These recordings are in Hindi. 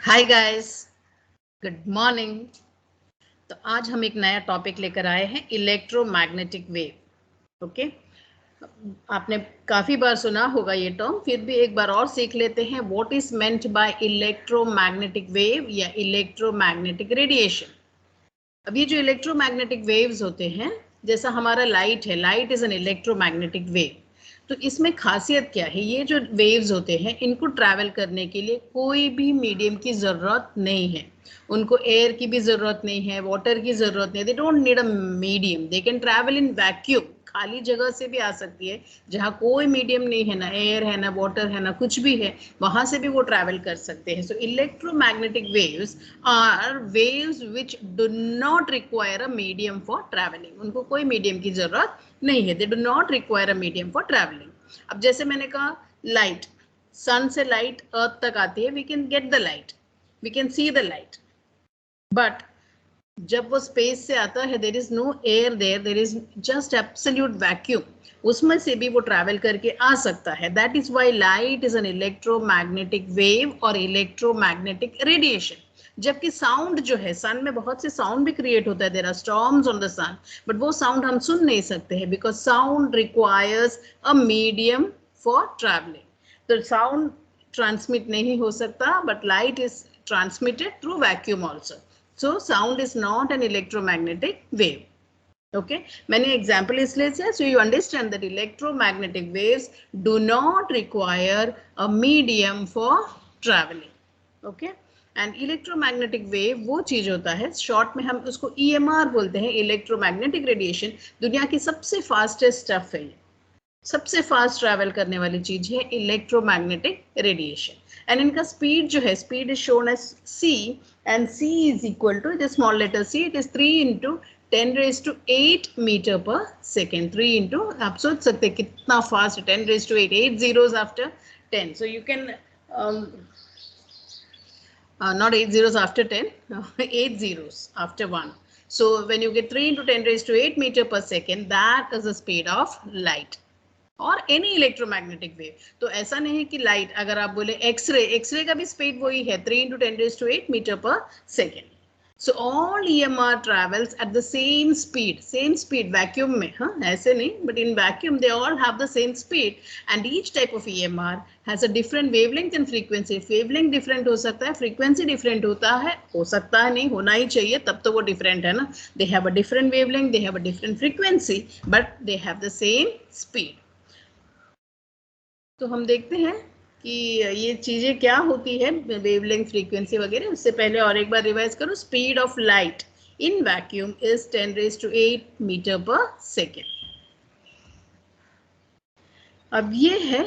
Hi guys, good morning. तो आज हम एक नया टॉपिक लेकर आए हैं, इलेक्ट्रोमैग्नेटिक वेव। ओके, आपने काफ़ी बार सुना होगा ये टर्म, फिर भी एक बार और सीख लेते हैं। What is meant by electromagnetic wave या इलेक्ट्रोमैग्नेटिक रेडिएशन। अब ये जो इलेक्ट्रोमैग्नेटिक वेव्स होते हैं, जैसा हमारा लाइट है, light is an electromagnetic wave. तो इसमें खासियत क्या है, ये जो वेव्स होते हैं इनको ट्रैवल करने के लिए कोई भी मीडियम की ज़रूरत नहीं है। उनको एयर की भी ज़रूरत नहीं है, वाटर की ज़रूरत नहीं है। They don't need a medium, they can travel in vacuum. खाली जगह से भी आ सकती है जहाँ कोई मीडियम नहीं है, ना एयर है ना वाटर है ना कुछ भी है, वहाँ से भी वो ट्रैवल कर सकते हैं। So electromagnetic waves are waves which do not require a medium for travelling. उनको कोई मीडियम की ज़रूरत नहीं है, they do not require a medium for travelling. अब जैसे मैंने कहा, लाइट, सन से लाइट अर्थ तक आती है, we can get the light, we can see the light, but जब वो स्पेस से आता है, there is no air there, there is just absolute vacuum. उसमें से भी वो ट्रैवल करके आ सकता है। That is why light is an electromagnetic wave और इलेक्ट्रोमैग्नेटिक रेडिएशन। जबकि साउंड जो है, सन में बहुत से साउंड भी क्रिएट होता है, there are storms on the sun, but वो साउंड हम सुन नहीं सकते हैं because sound requires a medium for travelling. तो साउंड ट्रांसमिट नहीं हो सकता, but light is transmitted through vacuum also. So sound is not an electromagnetic wave. Okay, many example इसलिए से, so you understand that electromagnetic waves do not require a medium for traveling. Okay, and electromagnetic wave वो चीज होता है, शॉर्ट में हम उसको EMR बोलते हैं, इलेक्ट्रोमैग्नेटिक रेडिएशन। दुनिया की सबसे फास्टेस्ट स्टफ है, सबसे फास्ट ट्रैवल करने वाली चीज है इलेक्ट्रोमैग्नेटिक रेडिएशन। एंड इनका स्पीड जो है, speed is shown as c, and c is equal to, it small letter c, it is 3 into 10⁸ metre per second. 3 into, आप सोच सकते हैं कितना fast, 10⁸, 8 zeros after 10, so you can not 8 zeros after 10, no, 8 zeros after 1. So when you get 3 into 10⁸ meter per second, that is the speed of light और एनी इलेक्ट्रोमैग्नेटिक वेव। तो ऐसा नहीं है कि लाइट, अगर आप बोले एक्सरे, एक्सरे का भी स्पीड वही है, 3 into 10⁸ metre per second. So all EMR travels at the same speed vacuum में, हाँ ऐसे नहीं, but in vacuum they all have the same speed, and each type of EMR has a different wavelength and frequency. Wavelength different हो सकता है, फ्रीक्वेंसी डिफरेंट होता है, हो सकता है नहीं, होना ही चाहिए, तब तो वो डिफरेंट है ना। They have a different wavelength, they have a different frequency, but they have the same speed. तो हम देखते हैं कि ये चीज़ें क्या होती है, वेवलेंथ, फ्रीक्वेंसी वगैरह। उससे पहले और एक बार रिवाइज करो, speed of light in vacuum is 10⁸ metre per second. अब ये है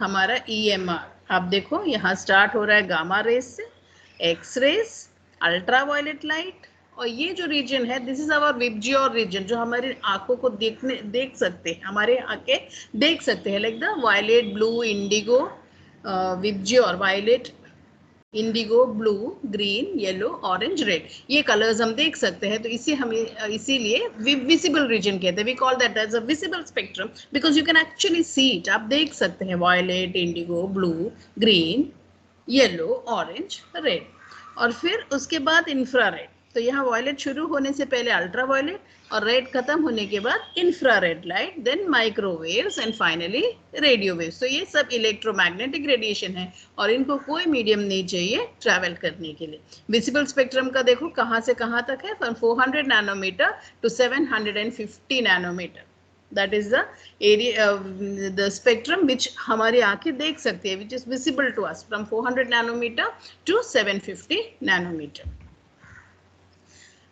हमारा EMR। आप देखो यहाँ स्टार्ट हो रहा है गामा रेज से, एक्स रेज, अल्ट्रावायलेट लाइट, और ये जो रीजन है, this is our VIBGYOR region, जो हमारी आंखों को देख सकते हैं, हमारे आंखें देख सकते हैं, like the violet, blue, indigo, VIBGYOR, violet, indigo, blue, green, yellow, orange, red, ये कलर्स हम देख सकते हैं। तो इसे हमें इसीलिए विजिबल रीजन कहते हैं। We call that as a visible spectrum because you can actually see it. आप देख सकते हैं violet, indigo, blue, green, yellow, orange, red, और फिर उसके बाद इंफ्रारेड। तो यहाँ वायलेट शुरू होने से पहले अल्ट्रावायलेट, और रेड खत्म होने के बाद infrared light, then microwaves, and finally radio waves. तो ये सब इलेक्ट्रोमैग्नेटिक रेडिएशन है, और इनको कोई मीडियम नहीं चाहिए ट्रैवल करने के लिए। विजिबल स्पेक्ट्रम का देखो कहाँ से कहाँ तक है, from 400 nanometre to 750 nanometre. That is the area, the spectrum which हमारी आंखें देख सकती है, which is visible to us from 400 nanometer to 750 nanometer.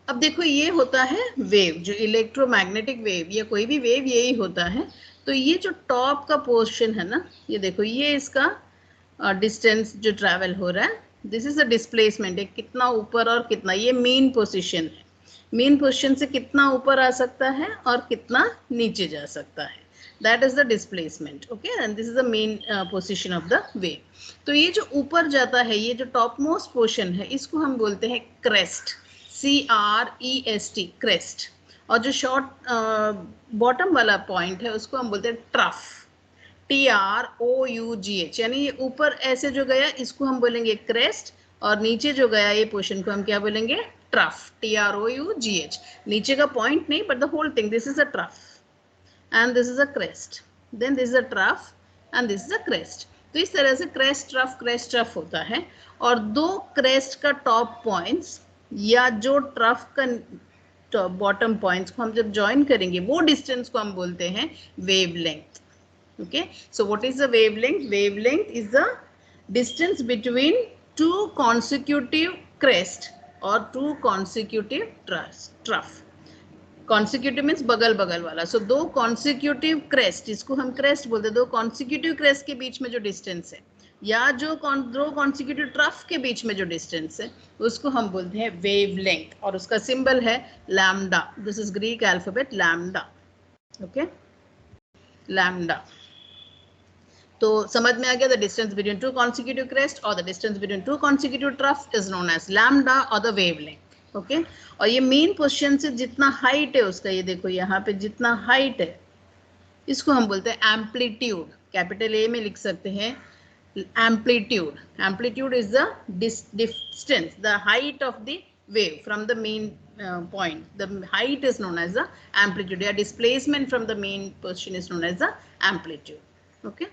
अब देखो ये होता है वेव, जो इलेक्ट्रोमैग्नेटिक वेव या कोई भी वेव यही होता है। तो ये जो टॉप का पोर्शन है ना, ये देखो, ये इसका डिस्टेंस जो ट्रैवल हो रहा है, दिस इज अ डिस्प्लेसमेंट, कितना ऊपर और कितना, ये मेन पोजीशन है। मेन पोजीशन से कितना ऊपर आ सकता है और कितना नीचे जा सकता है, that is the displacement. Okay, and this is the main position of the wave. तो ये जो ऊपर जाता है, ये जो टॉप मोस्ट पोर्शन है, इसको हम बोलते हैं क्रेस्ट, CREST, क्रेस्ट। और जो शॉर्ट बॉटम वाला पॉइंट है, उसको हम बोलते हैं ट्रफ, TROUGH, यानी ये ऊपर ऐसे जो गया, इसको हम बोलेंगे क्रेस्ट, और नीचे जो गया ये पोर्शन को हम क्या बोलेंगे, ट्रफ, TROUGH। नीचे का पॉइंट नहीं, but the whole thing, this is a trough and this is a crest, then this is a trough and this is a crest. तो इस तरह से क्रेस्ट ट्रफ होता है। और दो क्रेस्ट का टॉप पॉइंट्स या जो ट्रफ का बॉटम पॉइंट्स को हम जब ज्वाइन करेंगे वो डिस्टेंस को हम बोलते हैं wavelength. Okay, so what is the wavelength? Wavelength is the distance between two consecutive crest or two consecutive trough. Consecutive means बगल बगल वाला। So दो consecutive crest, इसको हम crest बोलते हैं, दो consecutive crest के बीच में जो distance है या जो दो consecutive trough के बीच में जो distance है उसको हम बोलते हैं wavelength, और उसका symbol है lambda. This is Greek alphabet lambda. Okay, lambda. तो समझ में आ गया, the distance between two consecutive crest और the distance between two consecutive trough is known as lambda और द वेवलेंथ। ओके, और ये मेन पोजीशन से जितना हाइट है उसका, ये देखो यहाँ पे जितना हाइट है इसको हम बोलते हैं एम्पलीट्यूड। कैपिटल ए में लिख सकते हैं amplitude. Amplitude is the distance, the height of the wave from the main point. The height is known as the amplitude. Yeah, displacement from the main position is known as the amplitude. Okay.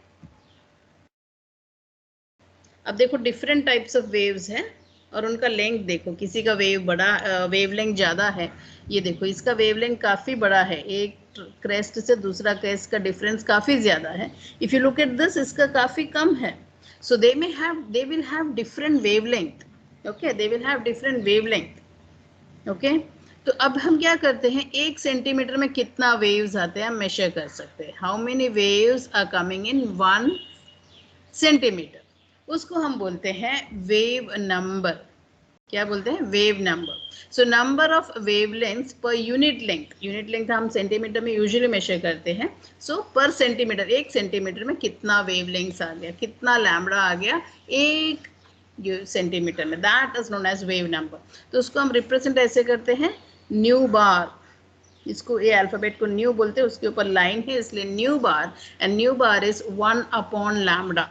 अब देखो डिफरेंट टाइप्स ऑफ वेव्स हैं और उनका लेंथ देखो, किसी का वेव बड़ा, वेवलेंथ ज़्यादा है। ये देखो इसका वेवलेंथ काफ़ी बड़ा है, एक क्रेस्ट से दूसरा क्रेस्ट का डिफरेंस काफ़ी ज़्यादा है। If you look at this, इसका काफ़ी कम है। So they will have different wavelength. Okay, they will have different wavelength. Okay, तो अब हम क्या करते हैं, 1 सेंटीमीटर में कितना वेव्स आते हैं हम मेजर कर सकते हैं। How many waves are coming in 1 centimetre, उसको हम बोलते हैं वेव नंबर। क्या बोलते हैं, wave number. So number of wavelengths per unit length, unit length हम सेंटीमीटर में यूजुअली मेजर करते हैं। सो पर सेंटीमीटर, 1 सेंटीमीटर में कितना वेवलेंथ्स आ गया, कितना लैम्बडा आ गया 1 सेंटीमीटर में, that is known as wave number. तो उसको हम रिप्रेजेंट ऐसे करते हैं, न्यू बार, इसको ये अल्फाबेट को न्यू बोलते हैं, उसके ऊपर लाइन है इसलिए new bar, and new bar is 1 upon lambda.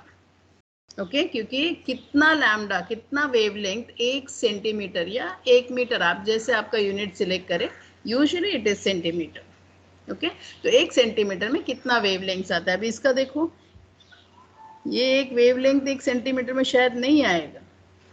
Okay, क्योंकि कितना लैम्बडा, कितना वेवलेंथ 1 सेंटीमीटर या 1 मीटर, आप जैसे आपका यूनिट सिलेक्ट करें, usually it is centimetre. Okay, तो 1 सेंटीमीटर में कितना वेवलेंथ आता है। अभी इसका देखो, ये एक वेवलेंथ 1 सेंटीमीटर में शायद नहीं आएगा,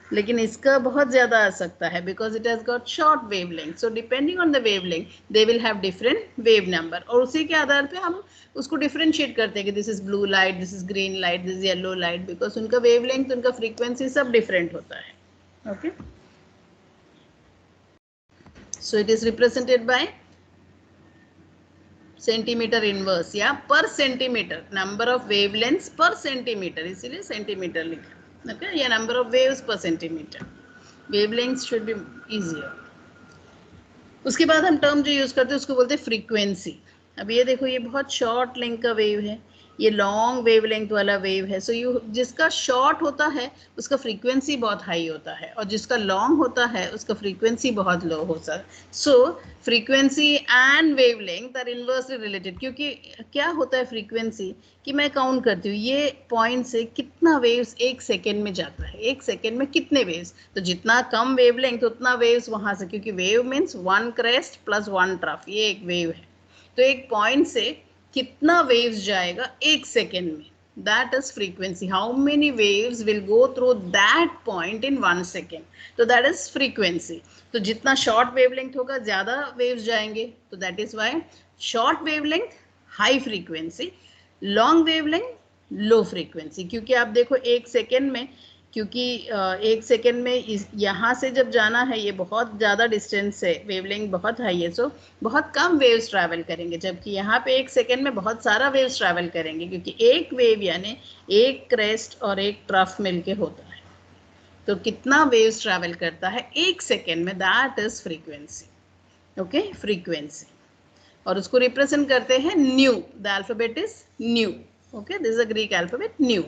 लेकिन इसका बहुत ज़्यादा आ सकता है, because it has got short wavelength. So depending on the wavelength they will have different wave number, और उसी के आधार पे हम उसको डिफरेंशिएट करते हैं कि this is blue light, this is green light, this is yellow light, because उनका वेवलेंथ, उनका फ्रीक्वेंसी सब डिफरेंट होता है। Okay, so it is represented by centimetre inverse या पर सेंटीमीटर, नंबर ऑफ वेवलेंथ्स पर सेंटीमीटर, इसीलिए सेंटीमीटर लिखा। Okay, या नंबर ऑफ वेव्स पर centimetre, wavelength should be easier. उसके बाद हम टर्म जो यूज करते हैं उसको बोलते हैं फ्रीक्वेंसी। अब ये देखो, ये बहुत शॉर्ट लेंथ का वेव है, ये लॉन्ग वेवलेंथ वाला वेव है। सो जिसका शॉर्ट होता है उसका फ्रीक्वेंसी बहुत हाई होता है, और जिसका लॉन्ग होता है उसका फ्रीक्वेंसी बहुत लो होता है। So frequency and wavelength are inversely related, क्योंकि क्या होता है फ्रीक्वेंसी कि मैं काउंट करती हूँ ये पॉइंट से कितना वेव्स 1 सेकेंड में जाता है, 1 सेकेंड में कितने वेव्स, तो जितना कम वेवलेंथ उतना वेव्स वहाँ से, क्योंकि wave means 1 crest plus 1 trough, ये एक वेव है। तो एक पॉइंट से कितना वेव्स जाएगा 1 सेकेंड में, that is frequency. How many waves will go through that point in 1 second, तो दैट इज फ्रीक्वेंसी। तो जितना शॉर्ट वेवलेंथ होगा ज़्यादा वेव्स जाएंगे, तो that is Y short wavelength high frequency, long wavelength low frequency. क्योंकि आप देखो 1 सेकेंड में, क्योंकि 1 सेकेंड में यहाँ से जब जाना है ये बहुत ज़्यादा डिस्टेंस है, वेवलेंथ बहुत हाई है, सो बहुत कम वेव्स ट्रैवल करेंगे, जबकि यहाँ पे 1 सेकेंड में बहुत सारा वेव्स ट्रैवल करेंगे, क्योंकि एक वेव यानी एक क्रेस्ट और एक ट्रफ मिलके होता है। तो कितना वेव्स ट्रैवल करता है 1 सेकेंड में, that is frequency. Okay, frequency, और उसको रिप्रेजेंट करते हैं new, the alphabet is new. Okay, this is a Greek alphabet new.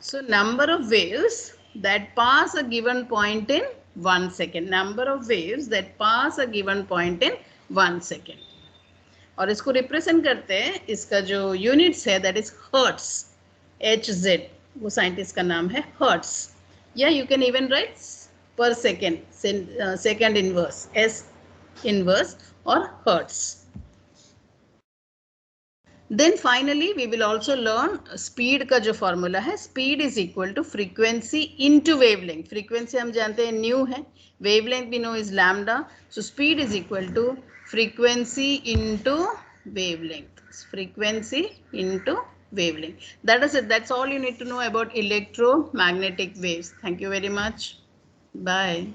So number of waves that pass a given point in 1 second, number of waves that pass a given point in 1 second, और इसको रिप्रेजेंट करते हैं, इसका जो यूनिट्स है दैट इज हर्ट्स, HZ, वो साइंटिस्ट का नाम है hertz. Yeah, you can even write per second, second inverse, S inverse or hertz. Then finally we will also learn speed का जो formula है, speed is equal to frequency into wavelength. Frequency हम जानते हैं nu है, wavelength we know is lambda, so speed is equal to frequency into wavelength. Frequency into wavelength. That is it. That's all you need to know about electromagnetic waves. Thank you very much. Bye.